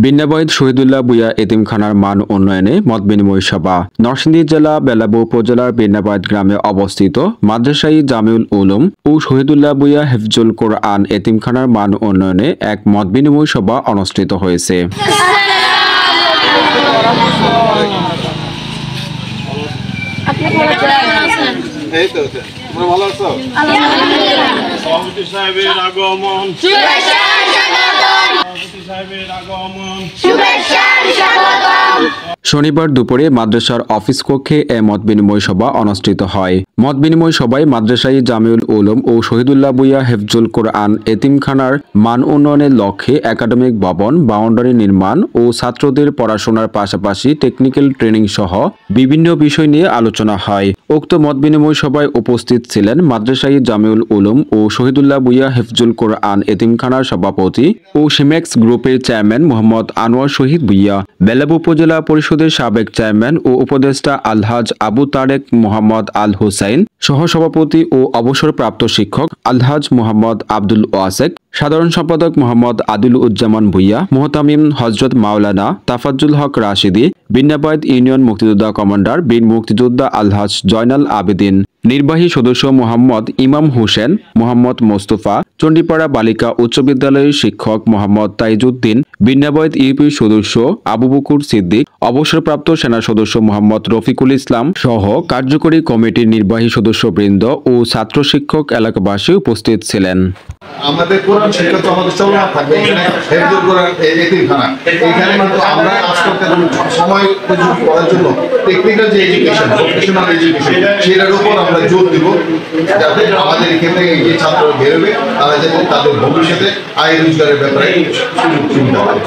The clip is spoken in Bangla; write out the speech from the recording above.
বিন্নাবাইদ শহীদুল্লাহ বুয়া এতিমখানার মান উন্নয়নে মতবিনিময় সভা। নরসিংদী জেলা বেলাবু উপজেলার বিন্নাবাইদ গ্রামে অবস্থিত মাদ্রাসাই জামিউল উলুম ও শহীদুল্লাহ বুয়া হেফজুল কোরআন এতিমখানার মান উন্নয়নে এক মতবিনিময় সভা অনুষ্ঠিত হয়েছে। শনিবার দুপুরে মাদ্রাসার অফিস কক্ষে এ মতবিনিময় সভা অনুষ্ঠিত হয়। মতবিনিময় সভায় মাদ্রাসাই জামিউল উলুম ও শহীদুল্লাহ বুয়া হেফজুল কোরআন এতিমখানার মান উন্নয়নের লক্ষ্যে একাডেমিক ভবন, বাউন্ডারি নির্মাণ ও ছাত্রদের পড়াশোনার পাশাপাশি টেকনিক্যাল ট্রেনিং সহ বিভিন্ন বিষয় নিয়ে আলোচনা হয়। উক্ত মতবিনিময় সভায় উপস্থিত ছিলেন মাদ্রাসাই জামিউল উলুম ও শহীদুল্লাহ বুয়া হেফজুল কোরআন এতিমখানার সভাপতি ও সিমেক্স গ্রুপের চেয়ারম্যান মোহাম্মদ আনোয়ার শহীদ ভুইয়া, বেলাবু উপজেলা পরিষদের সাবেক চেয়ারম্যান ও উপদেষ্টা আলহাজ আবু তারেক মোহাম্মদ আল হুসাইন, সহসভাপতি ও অবসরপ্রাপ্ত শিক্ষক আলহাজ মোহাম্মদ আব্দুল ওয়াসেক, সাধারণ সম্পাদক মোহাম্মদ আদিল উজ্জামান ভুইয়া, মোহতামিম হজরত মাওলানা তাফাজ্জুল হক রাশিদি, বিন্নাবাইদ ইউনিয়ন মুক্তিযোদ্ধা কমান্ডার বীর মুক্তিযোদ্ধা আলহাজ জয়নাল আবেদিন, নির্বাহী সদস্য মোহাম্মদ ইমাম হোসেন, মোহাম্মদ মোস্তফা, চণ্ডীপাড়া বালিকা উচ্চ বিদ্যালয়ের শিক্ষক মোহাম্মদ তাইজউদ্দিন, বিন্নাবাইদ ইউপির সদস্য আবু বকুর সিদ্দিক, অবসরপ্রাপ্ত সেনা সদস্য মোহাম্মদ রফিকুল ইসলাম সহ কার্যকরী কমিটির নির্বাহী সদস্যবৃন্দ ও ছাত্র শিক্ষক এলাকাবাসী উপস্থিত ছিলেন। আমাদের কোরআন শিক্ষা তো আমাদের চলমান থাকবে। হেফজুল কোরআন এতিমখানা এখানে কিন্তু আমরা আজকালকার সময় উপযোগী করার জন্য টেকনিক্যাল যে এডুকেশন, প্রফেশনাল এডুকেশন সেটার উপর আমরা জোর দিব, যাতে আমাদের এখান থেকে যে ছাত্ররা বেরোবে তারা যাতে তাদের ভবিষ্যতে আয় রোজগারের ব্যাপারে সুযোগ সুবিধা পায়।